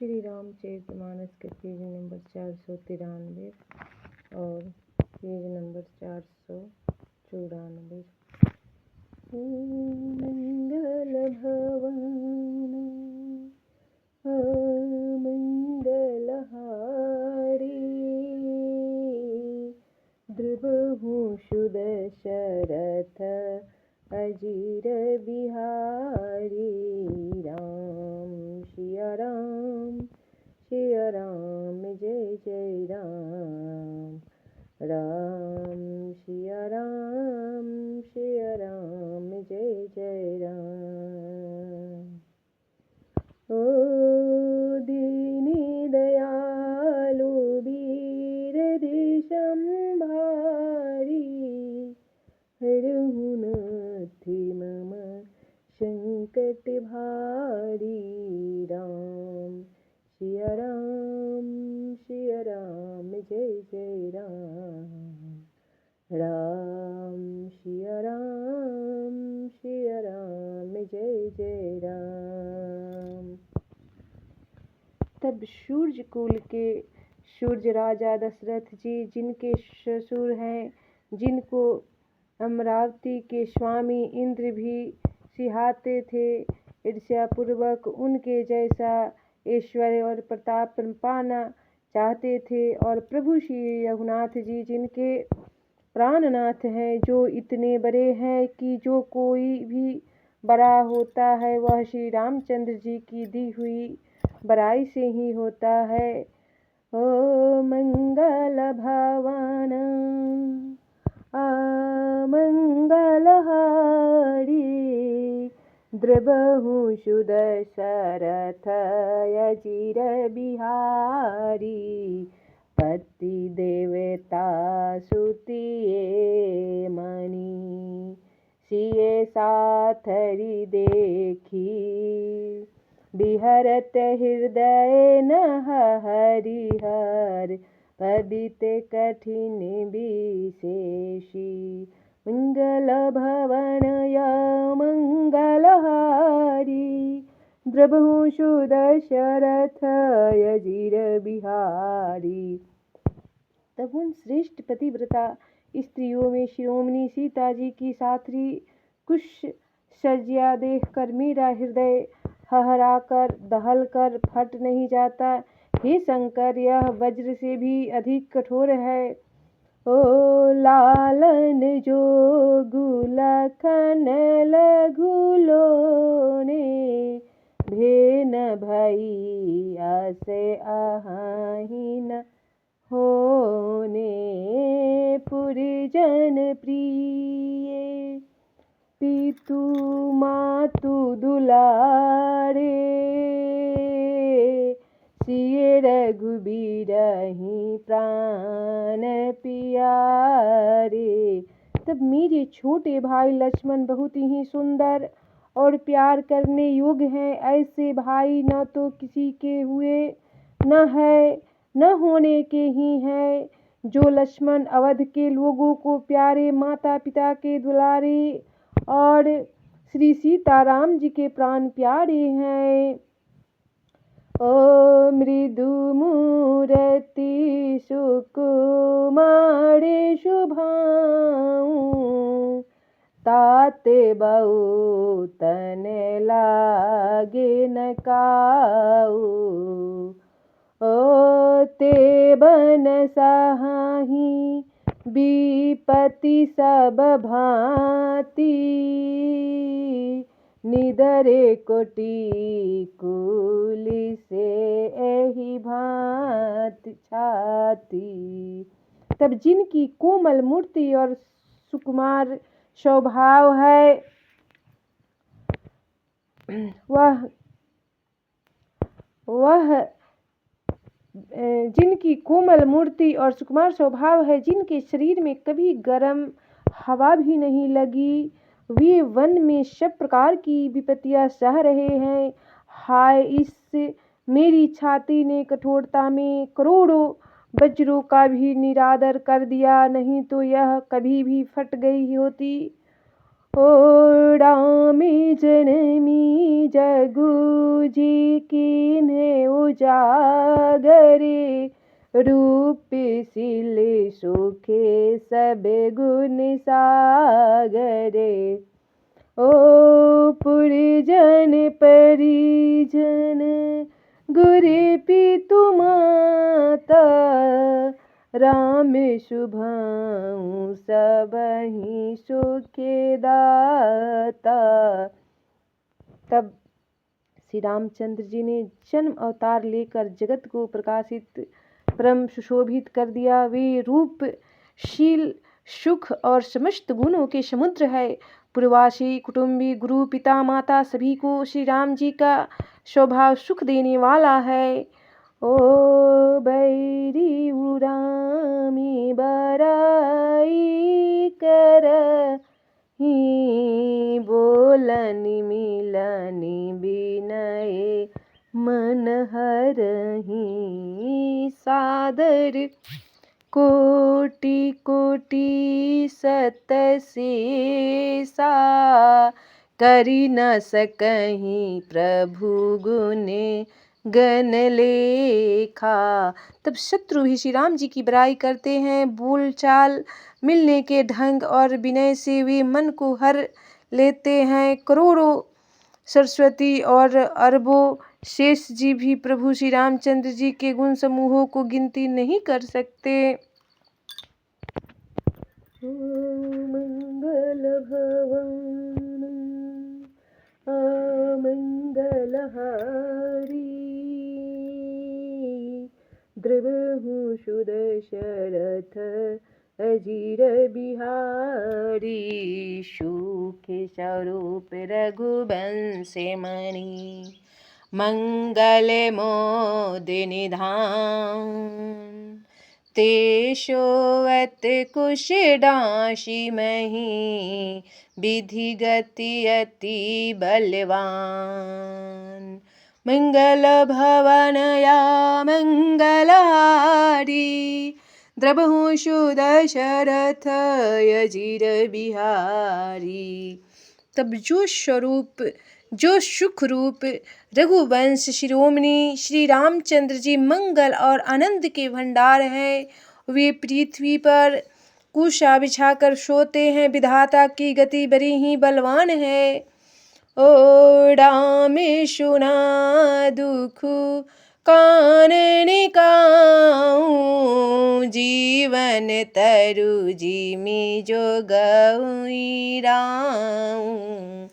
श्री रामचरितमानस के page number 493 और page number 494। मंगल भवन मंगलहारी द्रुबहु सुदशरथ अजीर बिहारी। राम सिया राम जय जय राम। राम सिया राम जय जय राम। ओ दीनी दयालु वीर दिशंभारी हरहु नाथि मम संकट भारी। राम सिया राम जय जय राम। राम सिया राम जय जय राम। तब सूर्य कुल के सूर्य राजा दशरथ जी, जिनके ससुर हैं, जिनको अमरावती के स्वामी इंद्र भी सिहाते थे, ईर्ष्यापूर्वक उनके जैसा ऐश्वर्य और प्रताप पाना चाहते थे। और प्रभु श्री रघुनाथ जी, जिनके प्राणनाथ हैं, जो इतने बड़े हैं कि जो कोई भी बड़ा होता है वह श्री रामचंद्र जी की दी हुई बड़ाई से ही होता है। ओ मंगल भवन मंगलहारी द्रुबहु सुदशरथ अजीर बिहारी। पति देवता सुतिए मणि सिए साथरी देखी। बिहरत हृदय न हरिहर पबित कठिन विशेषी। मंगल भवन मंगलहारी द्रुबहु सुदशरथ अजीर बिहारी। तब उन श्रेष्ठ पतिव्रता स्त्रियों में शिरोमणि सीता जी की साथी कुश सज्जा देखकर मेरा हृदय हहराकर दहलकर फट नहीं जाता। हे शंकर, यह वज्र से भी अधिक कठोर है। ओ लालन जोगु लखन लगुलोने भेन भई आसे आहीन होने। पुरजन प्रिय पितु मातु दुलारे सिए रघुबीरहि प्राण प्यारे। तब मेरे छोटे भाई लक्ष्मण बहुत ही सुंदर और प्यार करने योग्य हैं। ऐसे भाई न तो किसी के हुए न है न होने के ही हैं। जो लक्ष्मण अवध के लोगों को प्यारे, माता पिता के दुलारे और श्री सीताराम जी के प्राण प्यारे हैं। ओ मृदु मूर्ति सुकुमार शुभाऊं ताते बहु तन लागे न काऊ। ओ ते बन सहाही विपति सब भांति निदरे कोटि कुली से एहि भांति छाती। तब जिनकी कोमल मूर्ति और सुकुमार स्वभाव है, जिनकी कोमल मूर्ति और सुकुमार स्वभाव है, जिनके शरीर में कभी गर्म हवा भी नहीं लगी, वे वन में सब प्रकार की विपत्तियां सह रहे हैं। हाय, इस मेरी छाती ने कठोरता में करोड़ों वज्रों का भी निरादर कर दिया, नहीं तो यह कभी भी फट गई होती। ओ रामे जनमी जगु जी कीन्हे उजागरे, रूपशील सुखे सब गुण सागरे। ओ पुरजन परिजन गुरु पितु माता, राम शुभाऊं सबहि सुखे दाता। तब श्री रामचंद्र जी ने जन्म अवतार लेकर जगत को प्रकाशित परम सुशोभित कर दिया। वे रूपशील, सुख और समस्त गुणों के समुद्र है। पूर्ववासी, कुटुंबी, गुरु, पिता, माता सभी को श्री राम जी का स्वभाव सुख देने वाला है। ओ बैरी उरामी बराई करही, बोलनि मिलनि बिनय मन हरहि। सादर कोटि कोटि सत शेषा, करि न सकहि प्रभु गुण गण लेखा। तब शत्रु भी श्री राम जी की बड़ाई करते हैं। बोलचाल, मिलने के ढंग और विनय से वे मन को हर लेते हैं। करोड़ों सरस्वती और अरबों शेष जी भी प्रभु श्री रामचंद्र जी के गुण समूहों को गिनती नहीं कर सकते। मंगल भवन अमंगलहारी, द्रवहु सुदशरथ अजीर बिहारी। सुख स्वरूप रघुवंश मणि, मंगल मोद निधान। ते सोवत कुश डांसी मही, विधि गति अति बलवान। मंगल भवन या मंगलहारी, द्रवहु सुदशरथ अजीर बिहारी। तब जो सुख रूप रघुवंश शिरोमणि श्री रामचंद्र जी मंगल और आनंद के भंडार हैं। वे पृथ्वी पर कुशा बिछाकर सोते हैं। विधाता की गति बड़ी ही बलवान है। ओ राम सुना दुख कानन काऊं, जीवन तरु जिमि जो गौई राऊं।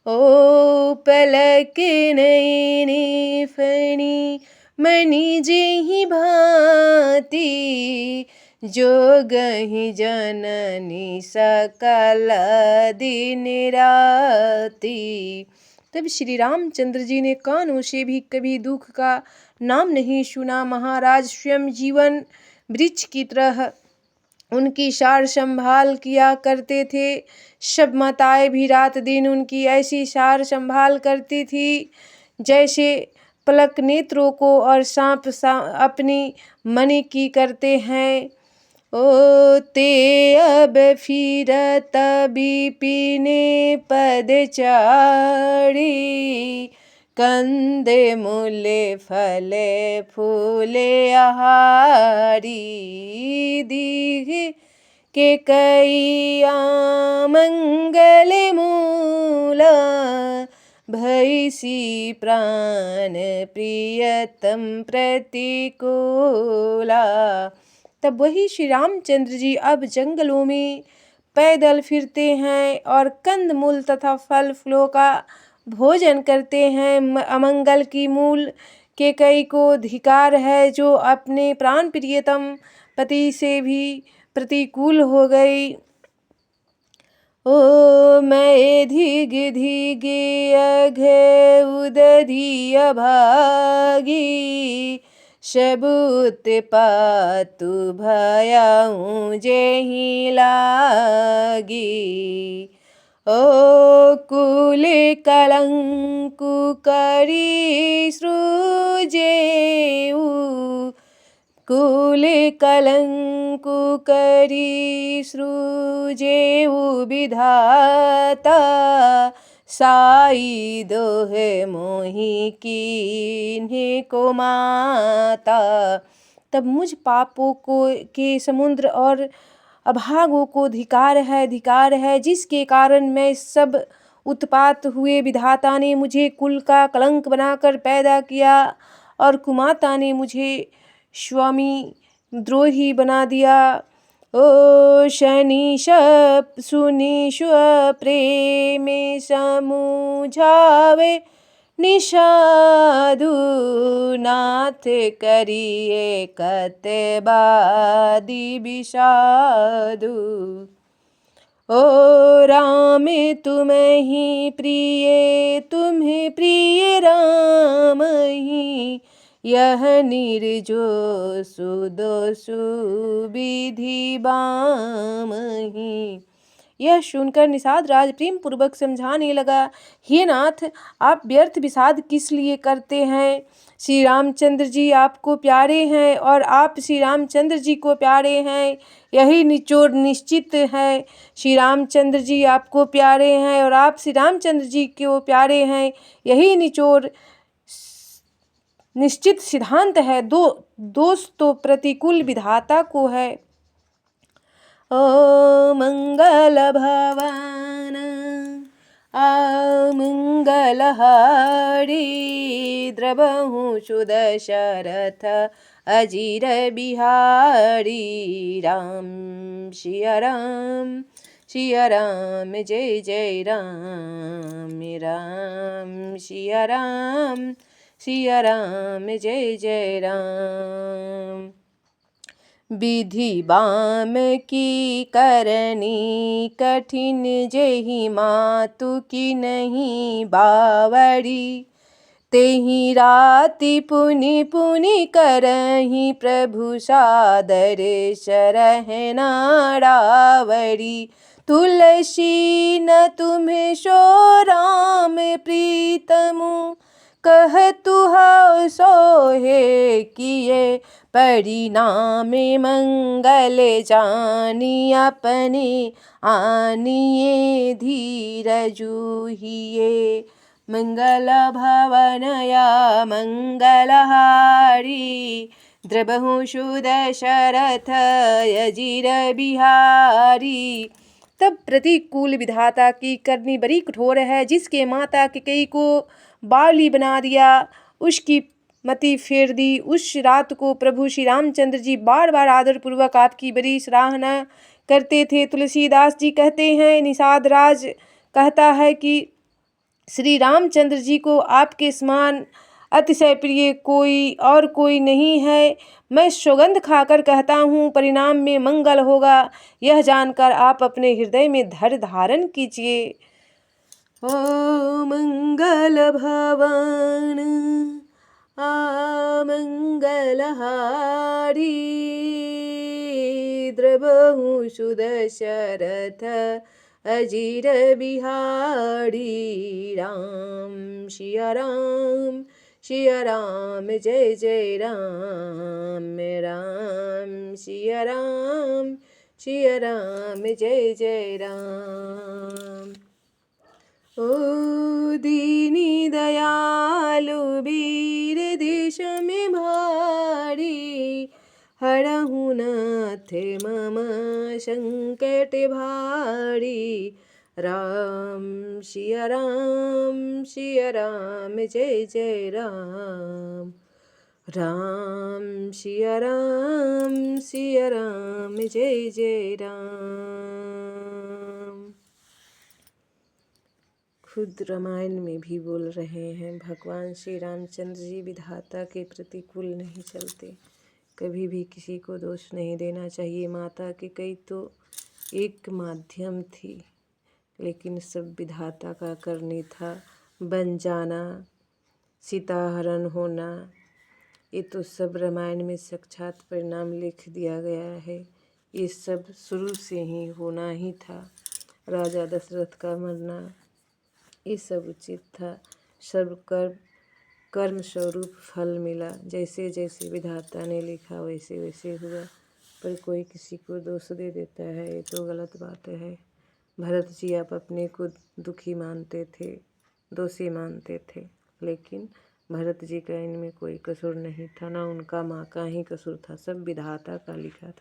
ओ पलक नयनि फणि मणि जेहि भांति, जोगहि जननी सकल दिन राति। तब श्री रामचंद्र जी ने कानों से भी कभी दुख का नाम नहीं सुना। महाराज स्वयं जीवन वृक्ष की तरह उनकी सार संभाल किया करते थे। सब माताएं भी रात दिन उनकी ऐसी सार संभाल करती थी जैसे पलक नेत्रों को और सांप अपनी मणि की करते हैं। ओ ते अब फिरत बिपिने पदचारी, कंदे मूले फले फूले आहारी। दीघ के कैया मंगल मूला, भैसी प्राण प्रियतम प्रतिकूला। तब वही श्री रामचंद्र जी अब जंगलों में पैदल फिरते हैं और कंद मूल तथा फल फूलों का भोजन करते हैं। अमंगल की मूल के कई को धिकार है, जो अपने प्राण प्रियतम पति से भी प्रतिकूल हो गई। ओ मैं धिग धिग अघे उदधि अभागी, सबूत पातु भयाऊं जेहि लागी। ओ कुल कलंकु करी सृजेऊ, कुल कलंकु करी सृजेऊ विधाता, साई दोहे मोहि कीन्हे को माता। तब मुझ पापों को के समुद्र और अभागों को धिकार है जिसके कारण मैं सब उत्पात हुए। विधाता ने मुझे कुल का कलंक बनाकर पैदा किया और कुमाता ने मुझे स्वामी द्रोही बना दिया। ओ शनि सुनि प्रेम समुझावे निषादु नाथ करिए कतबादि विषादु। ओ राम तुम्हें प्रिय राम ही यह निर्जो सुदोषु विधि बामहि। यह सुनकर निषाद राज प्रेम पूर्वक समझाने लगा, हे नाथ आप व्यर्थ विषाद किस लिए करते हैं। श्री रामचंद्र जी आपको प्यारे हैं और आप श्री रामचंद्र जी को प्यारे हैं, यही निचोड़ निश्चित है। श्री रामचंद्र जी आपको प्यारे हैं और आप श्री रामचंद्र जी को प्यारे हैं, यही निचोड़ निश्चित सिद्धांत है। दोष तो प्रतिकूल विधाता को है। ओ मंगल भवन मंगलहारी द्रवहु सुदशरथ अजीर बिहारी। राम सिया राम जय जय राम। राम सिया राम जय जय राम। विधि बाम की करनी कठिन जेहि मातु की नहीं बावड़ी। तेहि राति पुनि पुनि करहि प्रभु सादर सरहना रावड़ी। तुलसी न तुम्हें सो राम प्रीतमु कह तुहा सोहे किए। परिणाम मंगल जानी अपने आनिए धीरजुहिए। मंगल भवनया मंगलहारी द्रवहु सुदशरथ अजीर बिहारी। तब प्रतिकूल विधाता की करनी बड़ी कठोर है, जिसके माता कैकेयी को बावली बना दिया, उसकी मति फेर दी। उस रात को प्रभु श्री रामचंद्र जी बार बार आदर पूर्वक आपकी बड़ी सराहना करते थे। तुलसीदास जी कहते हैं, निषाद राज कहता है कि श्री रामचंद्र जी को आपके समान अतिशय प्रिय कोई नहीं है। मैं सौगंध खाकर कहता हूँ परिणाम में मंगल होगा, यह जानकर आप अपने हृदय में धर धारण कीजिए। ओ मंगल भवन मंगलहारी द्रवहु सुदशरथ अजीर बिहारी। राम सिया राम जय जय राम। राम सिया राम जय जय राम। ओ दीनी दयालु वीर देश में भारी। हरहु नाथ मम संकट भारी। राम सिया राम जय जय राम। राम सिया राम जय जय राम। खुद रामायण में भी बोल रहे हैं, भगवान श्री रामचंद्र जी विधाता के प्रतिकूल नहीं चलते, कभी भी किसी को दोष नहीं देना चाहिए। माता कैकेयी तो एक माध्यम थी, लेकिन सब विधाता का करनी था। बन जाना, सीताहरण होना, ये तो सब रामायण में साक्षात परिणाम लिख दिया गया है। ये सब शुरू से ही होना ही था। राजा दशरथ का मरना ये सब उचित था। सब कर्म स्वरूप फल मिला, जैसे जैसे विधाता ने लिखा वैसे वैसे हुआ। पर कोई किसी को दोष दे देता है, ये तो गलत बात है। भरत जी आप अपने को दुखी मानते थे, दोषी मानते थे, लेकिन भरत जी का इनमें कोई कसूर नहीं था, ना उनका माँ का ही कसूर था, सब विधाता का लिखा था।